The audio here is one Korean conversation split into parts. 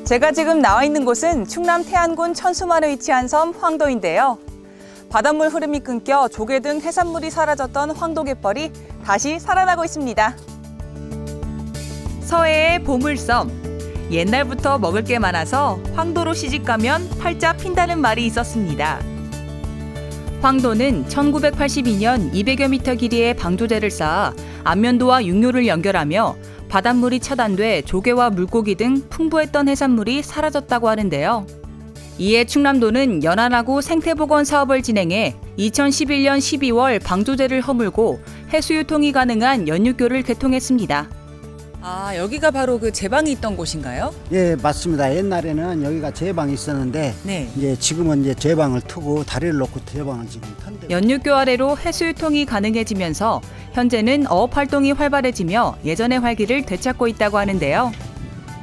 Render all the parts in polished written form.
제가 지금 나와 있는 곳은 충남 태안군 천수만에 위치한 섬 황도인데요. 바닷물 흐름이 끊겨 조개 등 해산물이 사라졌던 황도갯벌이 다시 살아나고 있습니다. 서해의 보물섬. 옛날부터 먹을 게 많아서 황도로 시집가면 팔자 핀다는 말이 있었습니다. 황도는 1982년 200여 미터 길이의 방조제를 쌓아 안면도와 육로를 연결하며 바닷물이 차단돼 조개와 물고기 등 풍부했던 해산물이 사라졌다고 하는데요. 이에 충남도는 연안하구 생태복원 사업을 진행해 2011년 12월 방조제를 허물고 해수유통이 가능한 연육교를 개통했습니다. 아, 여기가 바로 그 제방이 있던 곳인가요? 예, 맞습니다. 옛날에는 여기가 제방이 있었는데 네. 이제 지금은 이제 제방을 트고 다리를 놓고 제방을 지금 턴데. 연육교 아래로 해수유통이 가능해지면서 현재는 어업 활동이 활발해지며 예전의 활기를 되찾고 있다고 하는데요.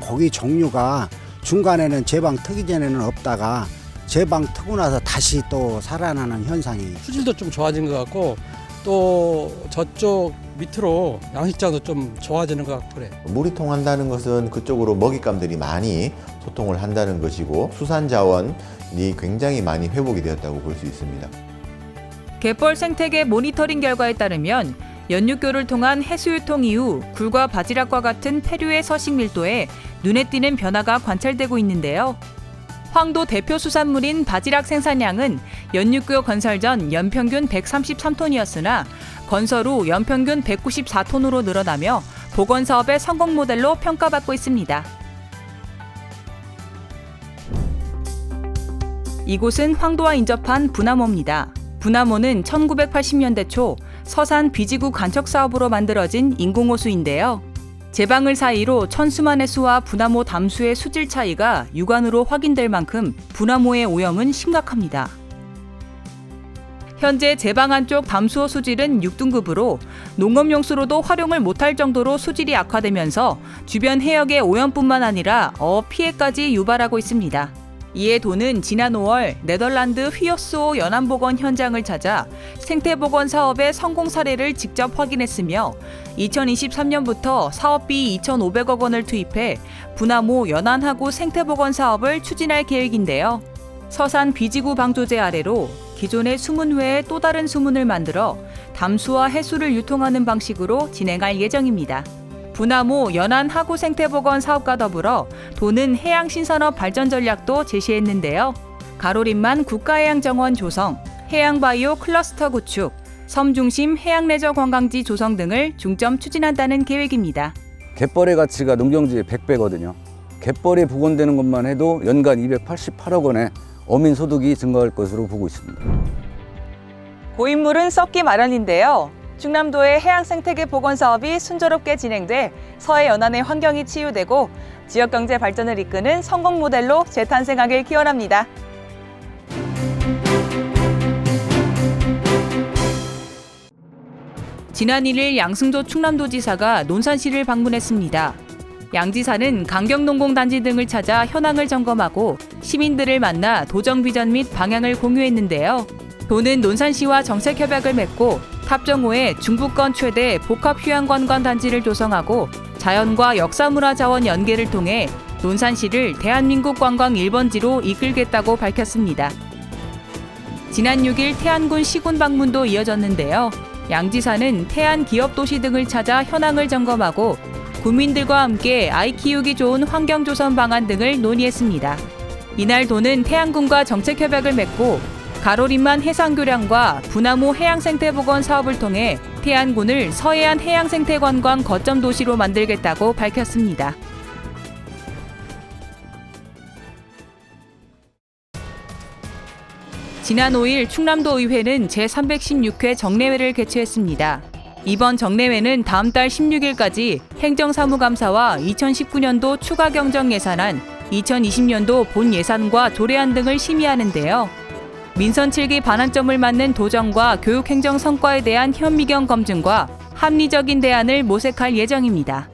고기 종류가 중간에는 제방 트기 전에는 없다가 제방 트고 나서 다시 또 살아나는 현상이. 수질도 좀 좋아진 것 같고 또 저쪽 밑으로 양식장도 좀 좋아지는 것 같고 그래. 물이 통한다는 것은 그쪽으로 먹잇감들이 많이 소통을 한다는 것이고 수산 자원이 굉장히 많이 회복이 되었다고 볼 수 있습니다. 갯벌 생태계 모니터링 결과에 따르면 연육교를 통한 해수유통 이후 굴과 바지락과 같은 페류의 서식 밀도에 눈에 띄는 변화가 관찰되고 있는데요. 황도 대표 수산물인 바지락 생산량은 연육교 건설 전 연평균 133톤이었으나 건설 후 연평균 194톤으로 늘어나며 복원 사업의 성공 모델로 평가받고 있습니다. 이곳은 황도와 인접한 부나모입니다. 부나모는 1980년대 초 서산 비지구 간척 사업으로 만들어진 인공호수인데요. 제방을 사이로 천수만의 수와 부나모 담수의 수질 차이가 육안으로 확인될 만큼 부나모의 오염은 심각합니다. 현재 제방 안쪽 담수호 수질은 6등급으로 농업용수로도 활용을 못할 정도로 수질이 악화되면서 주변 해역의 오염뿐만 아니라 어업 피해까지 유발하고 있습니다. 이에 도는 지난 5월 네덜란드 휘어스호 연안복원 현장을 찾아 생태복원 사업의 성공 사례를 직접 확인했으며 2023년부터 사업비 2,500억 원을 투입해 부나모 연안하구 생태복원 사업을 추진할 계획인데요. 서산 비지구 방조제 아래로 기존의 수문 외에 또 다른 수문을 만들어 담수와 해수를 유통하는 방식으로 진행할 예정입니다. 부나모 연안하구 생태복원 사업과 더불어 도는 해양신산업 발전 전략도 제시했는데요. 가로림만 국가해양정원 조성, 해양바이오 클러스터 구축, 섬 중심 해양레저 관광지 조성 등을 중점 추진한다는 계획입니다. 갯벌의 가치가 농경지의 100배거든요. 갯벌이 복원되는 것만 해도 연간 288억 원의 어민 소득이 증가할 것으로 보고 있습니다. 고인물은 썩기 마련인데요. 충남도의 해양생태계 복원 사업이 순조롭게 진행돼 서해 연안의 환경이 치유되고 지역경제 발전을 이끄는 성공 모델로 재탄생하길 기원합니다. 지난 1일 양승조 충남도지사가 논산시를 방문했습니다. 양 지사는 강경농공단지 등을 찾아 현황을 점검하고 시민들을 만나 도정 비전 및 방향을 공유했는데요. 도는 논산시와 정책협약을 맺고 탑정호에 중부권 최대 복합휴양관광단지를 조성하고 자연과 역사문화자원 연계를 통해 논산시를 대한민국 관광 1번지로 이끌겠다고 밝혔습니다. 지난 6일 태안군 시군 방문도 이어졌는데요. 양 지사는 태안 기업도시 등을 찾아 현황을 점검하고 국민들과 함께 아이 키우기 좋은 환경 조성 방안 등을 논의했습니다. 이날 도는 태안군과 정책협약을 맺고 가로림만 해상교량과 부나모 해양생태복원 사업을 통해 태안군을 서해안 해양생태관광 거점 도시로 만들겠다고 밝혔습니다. 지난 5일 충남도 의회는 제316회 정례회를 개최했습니다. 이번 정례회는 다음 달 16일까지 행정사무감사와 2019년도 추가 경정 예산안, 2020년도 본 예산과 조례안 등을 심의하는데요. 민선 7기 반환점을 맞는 도정과 교육행정 성과에 대한 현미경 검증과 합리적인 대안을 모색할 예정입니다.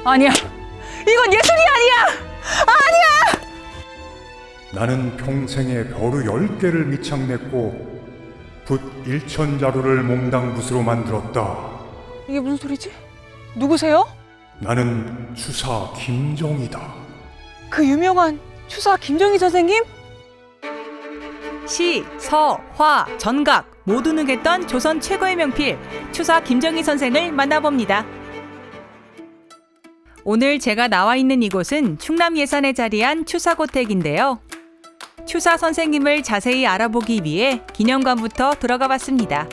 아니야. 이건 예술이 아니야. 나는 평생에 벼루 10개를 미창냈고 붓 1,000자루를 몽당붓으로 만들었다. 이게 무슨 소리지? 누구세요? 나는 추사 김정이다. 그 유명한 추사 김정희 선생님? 시, 서, 화, 전각 모두 능했던 조선 최고의 명필 추사 김정희 선생을 만나봅니다. 오늘 제가 나와 있는 이곳은 충남 예산에 자리한 추사고택인데요. 추사 선생님을 자세히 알아보기 위해 기념관부터 들어가 봤습니다.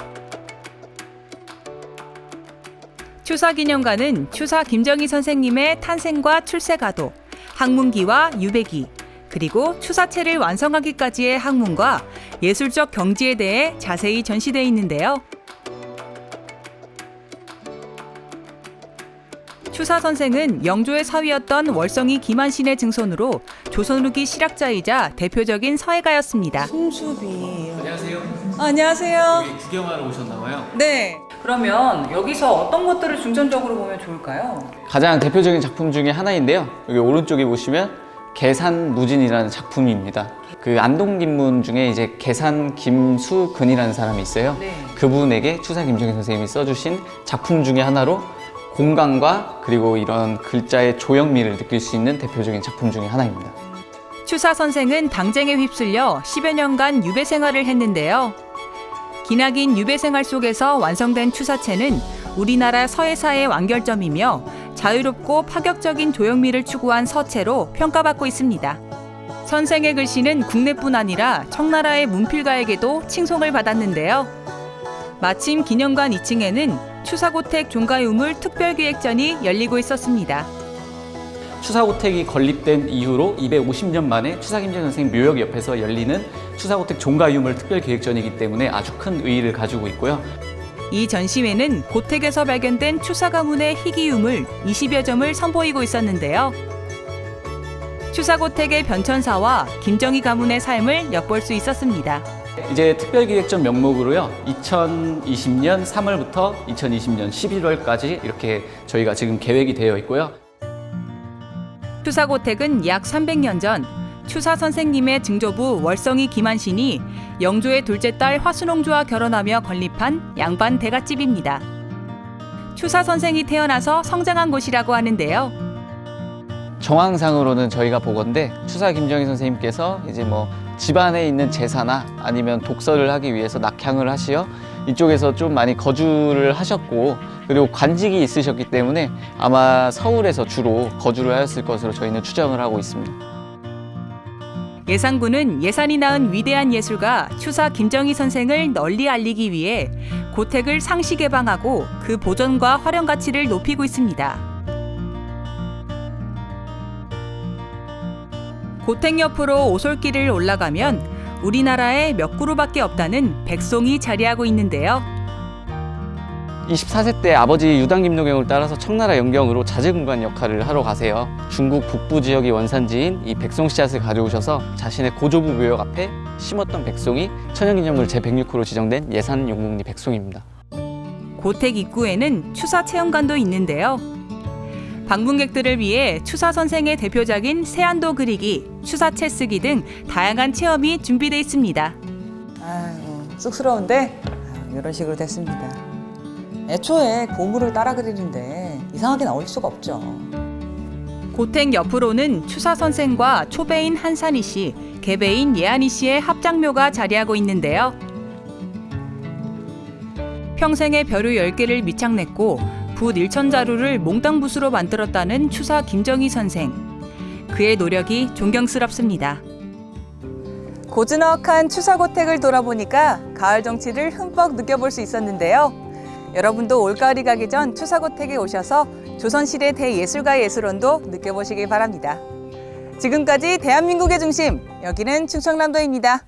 추사기념관은 추사 김정희 선생님의 탄생과 출세가도, 학문기와 유배기, 그리고 추사체를 완성하기까지의 학문과 예술적 경지에 대해 자세히 전시되어 있는데요. 추사 선생은 영조의 사위였던 월성이 김한신의 증손으로 조선 후기 실학자이자 대표적인 서예가였습니다. 손수비. 안녕하세요. 안녕하세요. 여기 구경하러 오셨나봐요. 네. 그러면 여기서 어떤 것들을 중점적으로 보면 좋을까요? 가장 대표적인 작품 중에 하나인데요. 여기 오른쪽에 보시면 계산무진이라는 작품입니다. 그 안동김문 중에 이제 계산 김수근이라는 사람이 있어요. 네. 그분에게 추사 김정희 선생님이 써주신 작품 중에 하나로 공간과 그리고 이런 글자의 조형미를 느낄 수 있는 대표적인 작품 중에 하나입니다. 추사 선생은 당쟁에 휩쓸려 10여 년간 유배 생활을 했는데요. 기나긴 유배 생활 속에서 완성된 추사체는 우리나라 서예사의 완결점이며 자유롭고 파격적인 조형미를 추구한 서체로 평가받고 있습니다. 선생의 글씨는 국내뿐 아니라 청나라의 문필가에게도 칭송을 받았는데요. 마침 기념관 2층에는 추사고택 종가유물 특별기획전이 열리고 있었습니다. 추사고택이 건립된 이후로 250년 만에 추사 김정희 선생 묘역 옆에서 열리는 추사고택 종가유물 특별기획전이기 때문에 아주 큰 의의를 가지고 있고요. 이 전시회는 고택에서 발견된 추사 가문의 희귀유물 20여 점을 선보이고 있었는데요. 추사고택의 변천사와 김정희 가문의 삶을 엿볼 수 있었습니다. 이제 특별기획전 명목으로요. 2020년 3월부터 2020년 11월까지 이렇게 저희가 지금 계획이 되어 있고요. 추사고택은 약 300년 전 추사 선생님의 증조부 월성이 김한신이 영조의 둘째 딸 화순홍조와 결혼하며 건립한 양반 대갓집입니다. 추사 선생이 태어나서 성장한 곳이라고 하는데요. 정황상으로는 저희가 보건대 추사 김정희 선생님께서 이제 뭐 집안에 있는 제사나 아니면 독서를 하기 위해서 낙향을 하시어 이쪽에서 좀 많이 거주를 하셨고 그리고 관직이 있으셨기 때문에 아마 서울에서 주로 거주를 하였을 것으로 저희는 추정을 하고 있습니다. 예산군은 예산이 낳은 위대한 예술가 추사 김정희 선생을 널리 알리기 위해 고택을 상시 개방하고 그 보존과 활용 가치를 높이고 있습니다. 고택 옆으로 오솔길을 올라가면 우리나라에 몇 그루밖에 없다는 백송이 자리하고 있는데요. 24세 때 아버지 유당김노경을 따라서 청나라 영경으로 자제군관 역할을 하러 가세요. 중국 북부 지역이 원산지인 이 백송씨앗을 가져오셔서 자신의 고조부 묘역 앞에 심었던 백송이 천연기념물 제106호로 지정된 예산용목리 백송입니다. 고택 입구에는 추사 체험관도 있는데요. 방문객들을 위해 추사 선생의 대표작인 세안도 그리기, 추사체 쓰기 등 다양한 체험이 준비되어 있습니다. 아이고, 쑥스러운데 이런 식으로 됐습니다. 애초에 고물을 따라 그리는데 이상하게 나올 수가 없죠. 고택 옆으로는 추사 선생과 초배인 한산희 씨, 계배인 예한희 씨의 합작묘가 자리하고 있는데요. 평생에 벼루 10개를 미창냈고 붓 1,000자루를 몽땅붓으로 만들었다는 추사 김정희 선생. 그의 노력이 존경스럽습니다. 고즈넉한 추사고택을 돌아보니까 가을 정취를 흠뻑 느껴볼 수 있었는데요. 여러분도 올가을이 가기 전 추사고택에 오셔서 조선시대 대예술가 예술원도 느껴보시길 바랍니다. 지금까지 대한민국의 중심, 여기는 충청남도입니다.